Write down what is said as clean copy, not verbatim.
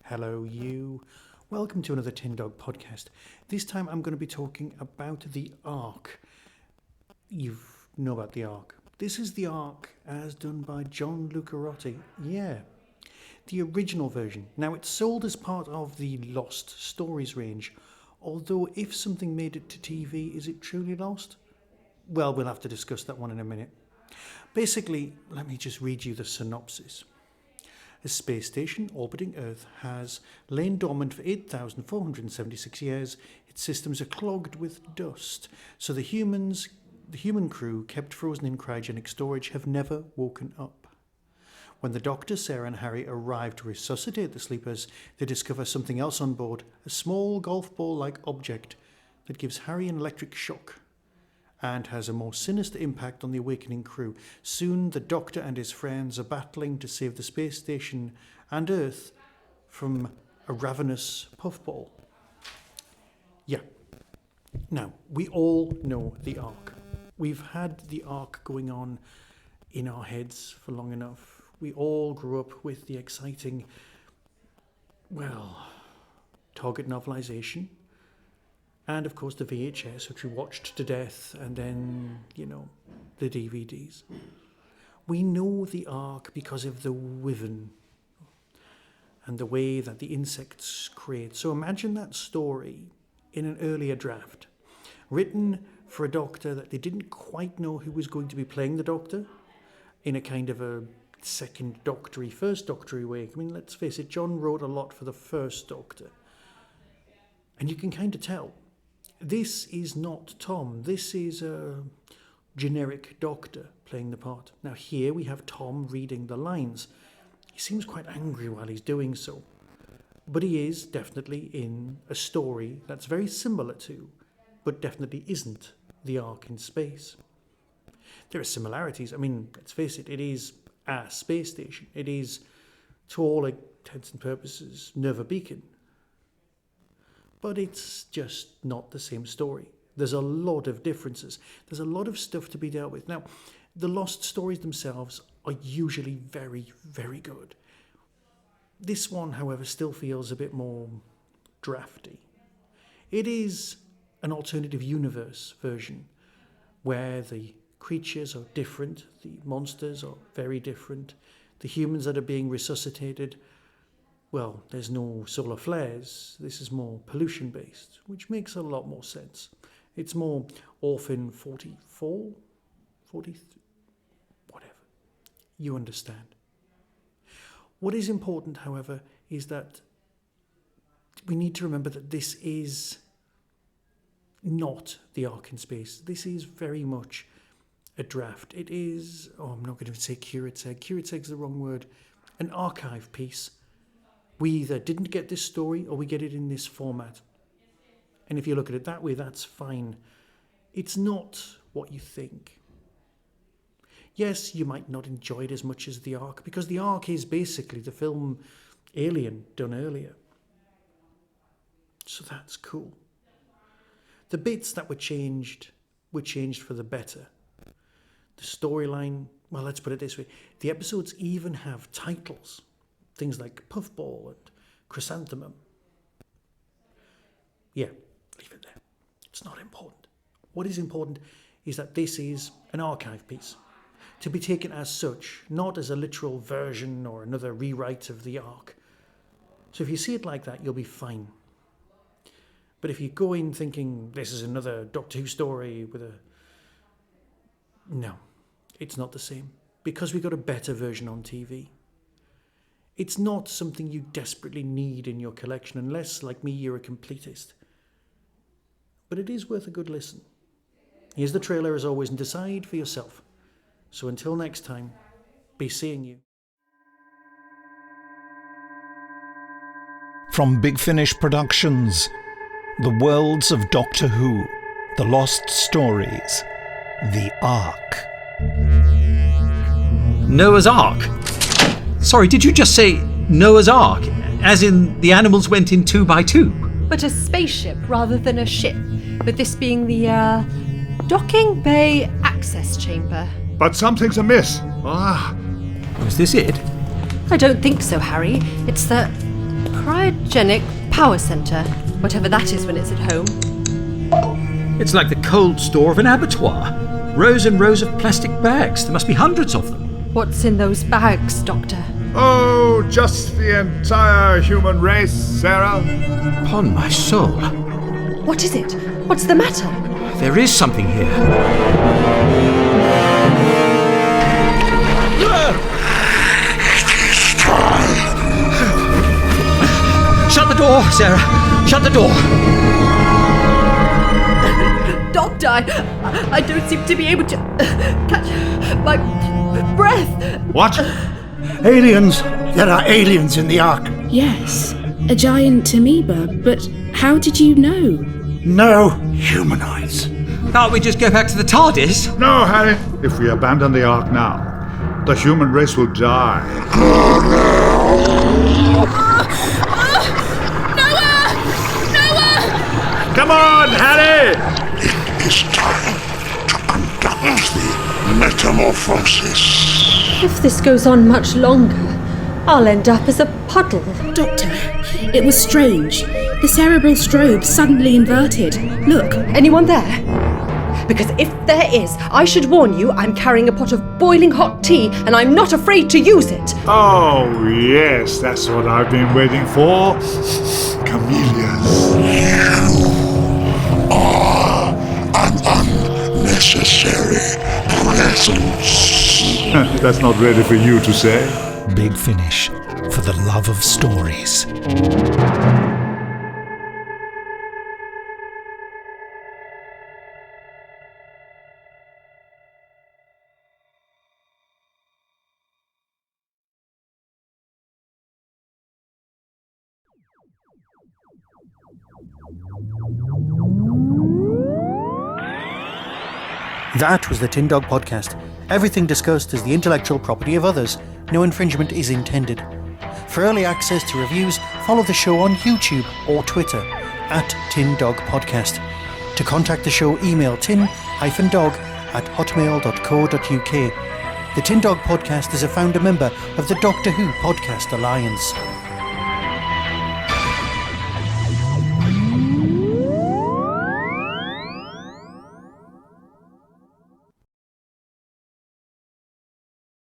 Hello, you. Welcome to another Tin Dog podcast. This time I'm going to be talking about the Ark. You know about the Ark. This is the Ark as done by John Lucarotti. Yeah, the original version. Now, it's sold as part of the Lost Stories range. Although, if something made it to TV, is it truly lost? Well, we'll have to discuss that one in a minute. Basically, let me just read you the synopsis. A space station orbiting Earth has lain dormant for 8,476 years. Its systems are clogged with dust, so the human crew kept frozen in cryogenic storage have never woken up. When the Doctor, Sarah and Harry arrive to resuscitate the sleepers, they discover something else on board, a small golf ball-like object that gives Harry an electric shock and has a more sinister impact on the awakening crew. Soon the Doctor and his friends are battling to save the space station and Earth from a ravenous puffball. Yeah. Now, we all know the Ark. We've had the Ark going on in our heads for long enough. We all grew up with the exciting, Target novelisation. And, of course, the VHS, which we watched to death, and then, the DVDs. We know the Ark because of the woken and the way that the insects create. So imagine that story in an earlier draft, written for a Doctor that they didn't quite know who was going to be playing the Doctor, in a kind of a second Doctory, first Doctory way. I mean, let's face it, John wrote a lot for the first Doctor. And you can kind of tell. This is not Tom. This is a generic Doctor playing the part. Now here we have Tom reading the lines. He seems quite angry while he's doing so. But he is definitely in a story that's very similar to, but definitely isn't, the Ark in space. There are similarities. I mean, let's face it, it is a space station. It is, to all intents and purposes, Nerva Beacon. But it's just not the same story. There's a lot of differences. There's a lot of stuff to be dealt with. Now, the Lost Stories themselves are usually very, very good. This one, however, still feels a bit more drafty. It is an alternative universe version where the creatures are different, the monsters are very different, the humans that are being resuscitated, well, there's no solar flares. This is more pollution-based, which makes a lot more sense. It's more Orphan 44, 43, whatever. You understand. What is important, however, is that we need to remember that this is not the Ark in space. This is very much a draft. It is, I'm not going to say curate's egg. Curate's egg is the wrong word. An archive piece. We either didn't get this story or we get it in this format. And if you look at it that way, that's fine. It's not what you think. Yes, you might not enjoy it as much as the Ark, because the Ark is basically the film Alien done earlier. So that's cool. The bits that were changed for the better. The storyline, well, let's put it this way. The episodes even have titles. Things like Puffball and Chrysanthemum. Yeah, leave it there. It's not important. What is important is that this is an archive piece, to be taken as such, not as a literal version or another rewrite of the Ark. So if you see it like that, you'll be fine. But if you go in thinking this is another Doctor Who story no, it's not the same, because we got a better version on TV. It's not something you desperately need in your collection, unless, like me, you're a completist. But it is worth a good listen. Here's the trailer as always, and decide for yourself. So until next time, be seeing you. From Big Finish Productions, the worlds of Doctor Who, the Lost Stories, the Ark. Noah's Ark? Sorry, did you just say Noah's Ark? As in the animals went in 2 by 2? But a spaceship rather than a ship, with this being the docking bay access chamber. But something's amiss. Was this it? I don't think so, Harry. It's the cryogenic power centre, whatever that is when it's at home. It's like the cold store of an abattoir. Rows and rows of plastic bags. There must be hundreds of them. What's in those bags, Doctor? Oh, just the entire human race, Sarah. Upon my soul. What is it? What's the matter? There is something here. Shut the door, Sarah. Shut the door. Doctor, I don't seem to be able to catch my breath. What? Aliens! There are aliens in the Ark. Yes, a giant amoeba, but how did you know? No humanoids. Can't we just go back to the TARDIS? No, Harry. If we abandon the Ark now, the human race will die. Come on, Harry! It is time to conduct the metamorphosis. If this goes on much longer, I'll end up as a puddle. Doctor, it was strange. The cerebral strobe suddenly inverted. Look. Anyone there? Because if there is, I should warn you, I'm carrying a pot of boiling hot tea and I'm not afraid to use it. Oh, yes, that's what I've been waiting for. Camellias. An unnecessary presence. That's not ready for you to say. Big Finish, for the love of stories. That was the Tin Dog Podcast. Everything discussed is the intellectual property of others. No infringement is intended. For early access to reviews, follow the show on YouTube or Twitter @Tin Dog Podcast. To contact the show, email tin-dog@hotmail.co.uk. The Tin Dog Podcast is a founder member of the Doctor Who Podcast Alliance.